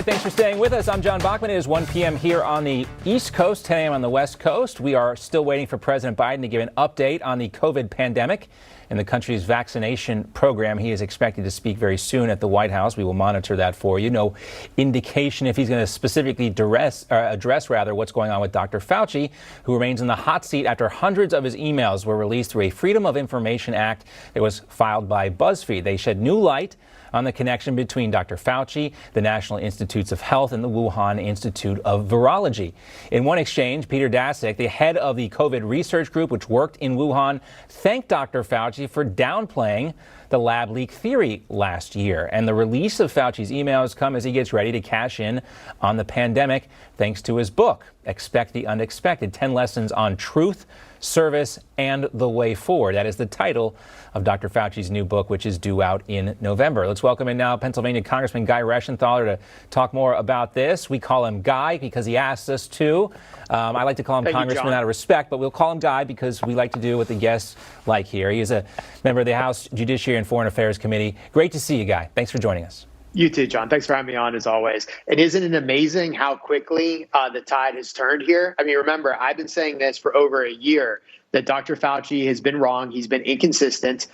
right, thanks for staying with us. I'm John Bachman. It is 1 p.m. here on the East Coast, 10 a.m. on the West Coast. We are still waiting for President Biden to give an update on the COVID pandemic and the country's vaccination program. He is expected to speak very soon at the White House. We will monitor that for you. No indication if he's going to specifically address what's going on with Dr. Fauci, who remains in the hot seat after hundreds of his emails were released through a Freedom of Information Act that was filed by BuzzFeed. They shed new light on the connection between Dr. Fauci, the National Institutes of Health, and the Wuhan Institute of Virology. In one exchange, Peter Daszak, the head of the COVID research group which worked in Wuhan, thanked Dr. Fauci for downplaying the lab leak theory last year. And the release of Fauci's emails come as he gets ready to cash in on the pandemic thanks to his book, Expect the Unexpected, 10 Lessons on Truth, Service, and the Way Forward. That is the title of Dr. Fauci's new book, which is due out in November. Let's welcome in now Pennsylvania Congressman Guy Reschenthaler to talk more about this. We call him Guy because he asked us to. I like to call him Congressman out of respect, but we'll call him Guy because we like to do what the guests like here. He is a member of the House Judiciary and Foreign Affairs Committee. Great to see you, Guy. Thanks for joining us. You too, John. Thanks for having me on, as always. And isn't it amazing how quickly the tide has turned here? I mean, remember, I've been saying this for over a year, that Dr. Fauci has been wrong. He's been inconsistent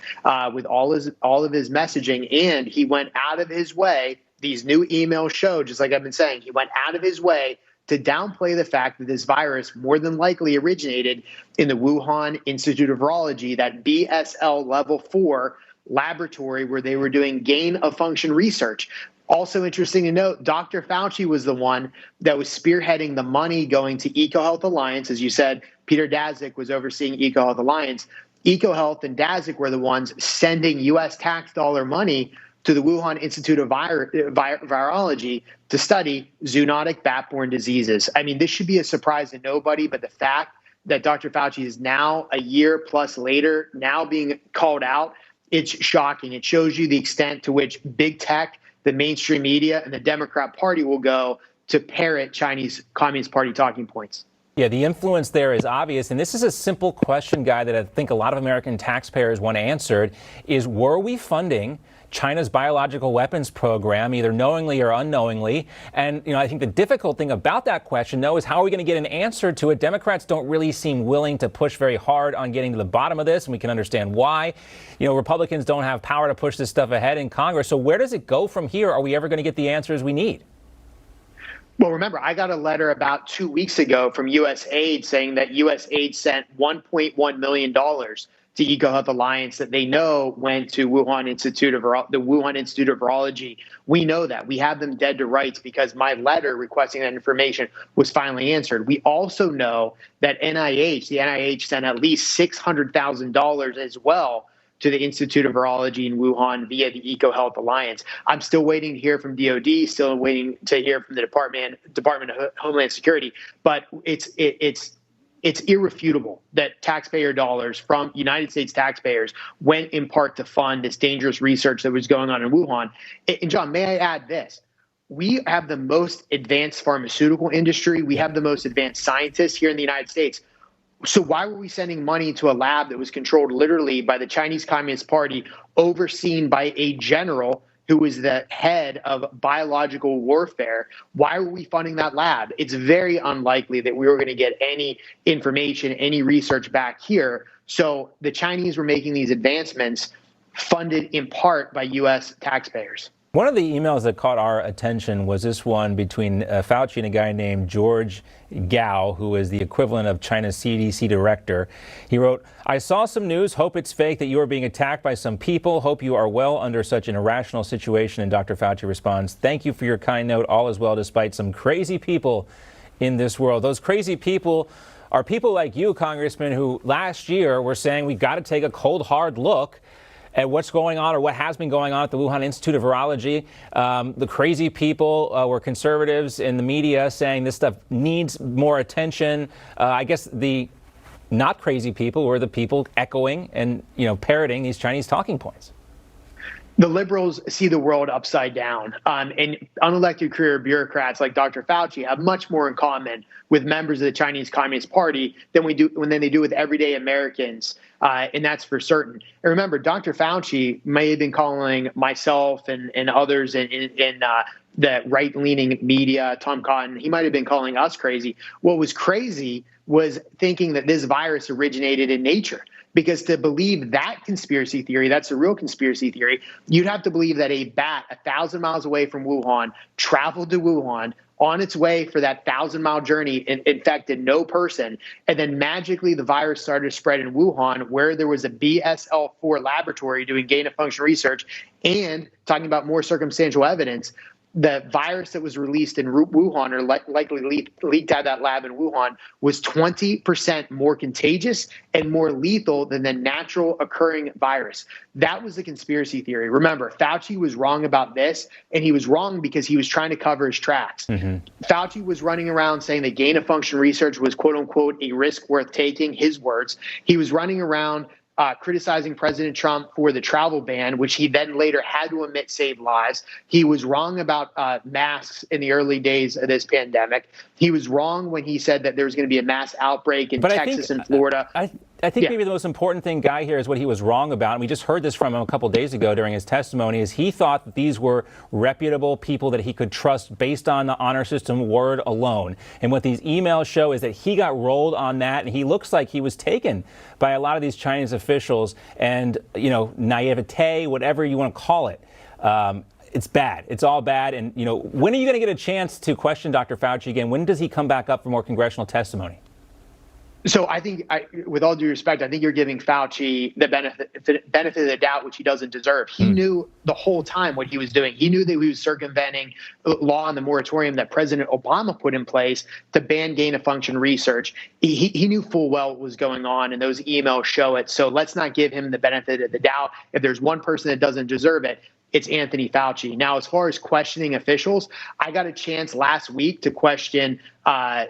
with all of his messaging, and he went out of his way. These new emails show, just like I've been saying, he went out of his way to downplay the fact that this virus more than likely originated in the Wuhan Institute of Virology, that BSL level 4 laboratory where they were doing gain of function research. Also interesting to note, Dr. Fauci was the one that was spearheading the money going to EcoHealth Alliance. As you said, Peter Daszak was overseeing EcoHealth Alliance. EcoHealth and Daszak were the ones sending U.S. tax dollar money to the Wuhan Institute of Virology to study zoonotic bat-borne diseases. I mean, this should be a surprise to nobody, but the fact that Dr. Fauci is now, a year plus later, now being called out, it's shocking. It shows you the extent to which big tech, the mainstream media, and the Democrat Party will go to parrot Chinese Communist Party talking points. Yeah, the influence there is obvious. And this is a simple question, Guy, that I think a lot of American taxpayers want answered, is were we funding China's biological weapons program, either knowingly or unknowingly? And, I think the difficult thing about that question, though, is how are we going to get an answer to it? Democrats don't really seem willing to push very hard on getting to the bottom of this, and we can understand why. Republicans don't have power to push this stuff ahead in Congress. So where does it go from here? Are we ever going to get the answers we need? Well, remember, I got a letter about 2 weeks ago from USAID saying that USAID sent $1.1 million to EcoHealth Alliance that they know went to the Wuhan Institute of Virology. We know that. We have them dead to rights because my letter requesting that information was finally answered. We also know that the NIH sent at least $600,000 as well to the Institute of Virology in Wuhan via the EcoHealth Alliance. I'm still waiting to hear from DOD, still waiting to hear from the Department of Homeland Security, but it's irrefutable that taxpayer dollars from United States taxpayers went in part to fund this dangerous research that was going on in Wuhan. And John, may I add this? We have the most advanced pharmaceutical industry. We have the most advanced scientists here in the United States. So why were we sending money to a lab that was controlled literally by the Chinese Communist Party, overseen by a general who was the head of biological warfare? Why were we funding that lab? It's very unlikely that we were going to get any information, any research back here. So the Chinese were making these advancements funded in part by U.S. taxpayers. One of the emails that caught our attention was this one between Fauci and a guy named George Gao, who is the equivalent of China's CDC director. He wrote, "I saw some news, hope it's fake, that you are being attacked by some people. Hope you are well under such an irrational situation." And Dr. Fauci responds, "Thank you for your kind note. All is well despite some crazy people in this world." Those crazy people are people like you, Congressman, who last year were saying we've got to take a cold, hard look at what's going on or what has been going on at the Wuhan Institute of Virology. The crazy people were conservatives in the media saying this stuff needs more attention. I guess the not crazy people were the people echoing and, parroting these Chinese talking points. The liberals see the world upside down, and unelected career bureaucrats like Dr. Fauci have much more in common with members of the Chinese Communist Party than they do with everyday Americans, and that's for certain. And remember, Dr. Fauci may have been calling myself and others in the right-leaning media, Tom Cotton, he might have been calling us crazy. What was crazy was thinking that this virus originated in nature. Because to believe that conspiracy theory, that's a real conspiracy theory, you'd have to believe that a bat 1,000 miles away from Wuhan traveled to Wuhan on its way for that 1,000-mile journey and infected no person. And then magically the virus started to spread in Wuhan, where there was a BSL-4 laboratory doing gain-of-function research and talking about more circumstantial evidence. The virus that was released in Wuhan, or likely leaked out of that lab in Wuhan, was 20% more contagious and more lethal than the natural occurring virus. That was the conspiracy theory. Remember, Fauci was wrong about this, and he was wrong because he was trying to cover his tracks. Fauci was running around saying that gain-of-function research was, quote unquote, a risk worth taking, his words. He was running around criticizing President Trump for the travel ban, which he then later had to admit saved lives. He was wrong about masks in the early days of this pandemic. He was wrong when he said that there was going to be a mass outbreak in Texas and Florida. I think maybe the most important thing, Guy, here is what he was wrong about. And we just heard this from him a couple of days ago during his testimony, is he thought that these were reputable people that he could trust based on the honor system word alone. And what these emails show is that he got rolled on that, and he looks like he was taken by a lot of these Chinese officials and, naivete, whatever you want to call it. It's bad. It's all bad. And, when are you going to get a chance to question Dr. Fauci again? When does he come back up for more congressional testimony? So I think, with all due respect, I think you're giving Fauci the benefit of the doubt, which he doesn't deserve. He knew the whole time what he was doing. He knew that he was circumventing law on the moratorium that President Obama put in place to ban gain-of-function research. He knew full well what was going on, and those emails show it. So let's not give him the benefit of the doubt. If there's one person that doesn't deserve it, it's Anthony Fauci. Now, as far as questioning officials, I got a chance last week to question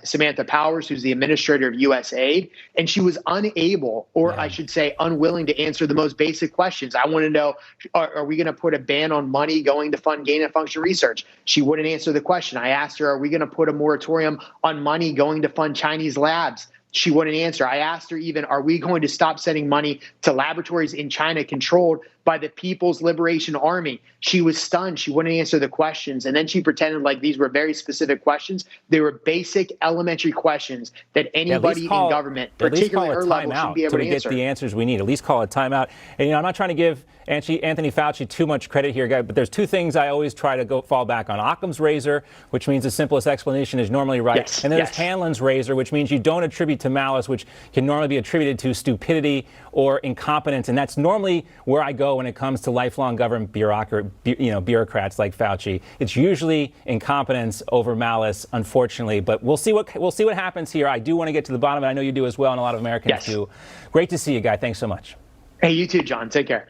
Samantha Powers, who's the administrator of USAID, and she was unable, or I should say unwilling, to answer the most basic questions. I want to know, are we going to put a ban on money going to fund gain-of-function research? She wouldn't answer the question. I asked her, are we going to put a moratorium on money going to fund Chinese labs? She wouldn't answer. I asked her even, are we going to stop sending money to laboratories in China controlled by the People's Liberation Army? She was stunned. She wouldn't answer the questions. And then she pretended like these were very specific questions. They were basic elementary questions that anybody in government, particularly at her level, should be able to answer. Get the answers we need. At least call a timeout. And, I'm not trying to give Anthony Fauci too much credit here, guy, but there's two things I always try to fall back on. Occam's razor, which means the simplest explanation is normally right. Yes, and then there's Hanlon's razor, which means you don't attribute to malice, which can normally be attributed to stupidity or incompetence. And that's normally where I go when it comes to lifelong government bureaucrats like Fauci. It's usually incompetence over malice, unfortunately. But we'll see what happens here. I do want to get to the bottom, and I know you do as well, and a lot of Americans do. Great to see you, Guy. Thanks so much. Hey, you too, John. Take care.